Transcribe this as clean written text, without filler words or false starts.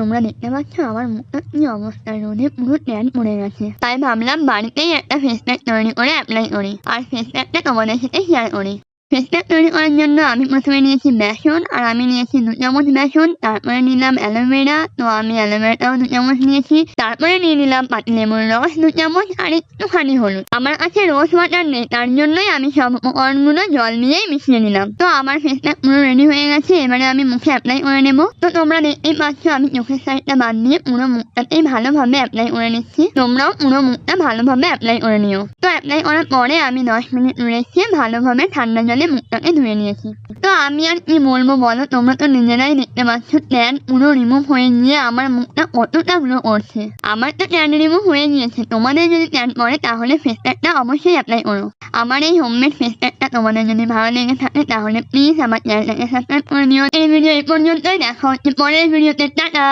তোমরা দেখতে পাচ্ছ আমার মুখটা কি অবস্থা, রোদে পুরো ট্যান পড়ে গেছে। তাই ভাবলাম বাড়িতেই একটা ফেস প্যাক তৈরি করে অ্যাপ্লাই করি, আর ফেস প্যাকটা তোমাদের সাথে শেয়ার করি। ফেস প্যাক তৈরি করার জন্য আমি প্রথমে নিয়েছি বেসন, আর আমি নিয়েছি 2 চামচ বেসন। তারপরে নিলাম অ্যালোভেরা, তো আমি অ্যালোভেরাটাও 2 চামচ নিয়েছি। তারপরে নিয়ে নিলাম পাতিলেবুর রস 2 চামচ, আর একটুখানি হলুদ। আমার কাছে রোজ ওয়াটার নেই, তার জন্যই আমি সব উপকরণগুলো জল দিয়েই মিশিয়ে নিলাম। তো আমার ফেস প্যাক পুরো রেডি হয়ে গেছে, এবারে আমি মুখে অ্যাপ্লাই করে নেবো। তো তোমরা দেখতেই পাচ্ছ আমি চোখের সাইডটা বাদ দিয়ে পুরো মুখটাতেই ভালোভাবে অ্যাপ্লাই করে নিচ্ছি। তোমরাও পুরো মুখটা ভালোভাবে অ্যাপ্লাই করে নিও। তো অ্যাপ্লাই করার পরে আমি 10 মিনিট রেখে ভালোভাবে ঠান্ডা জলে মুখটাকে ধুয়ে নিয়েছি। তো আমি আর কি বলবো বলো, তোমরা তো নিজেরাই দেখতে পাচ্ছ ট্যান পুরো রিমুভ হয়ে গিয়ে আমার মুখটা কতটা গ্লো করছে। আমার তো ট্যান রিমুভ হয়ে গিয়েছে, তোমাদের যদি ট্যান পড়ে তাহলে ফেস প্যাকটা অবশ্যই অ্যাপ্লাই করো। আমার এই হোমমেড ফেস প্যাকটা তোমাদের যদি ভালো লেগে থাকে তাহলে প্লিজ আমার চ্যানেলটাকে সাবস্ক্রাইব করে নিও। এই ভিডিও এই পর্যন্তই, দেখা হচ্ছে পরের ভিডিওতে। টাটা।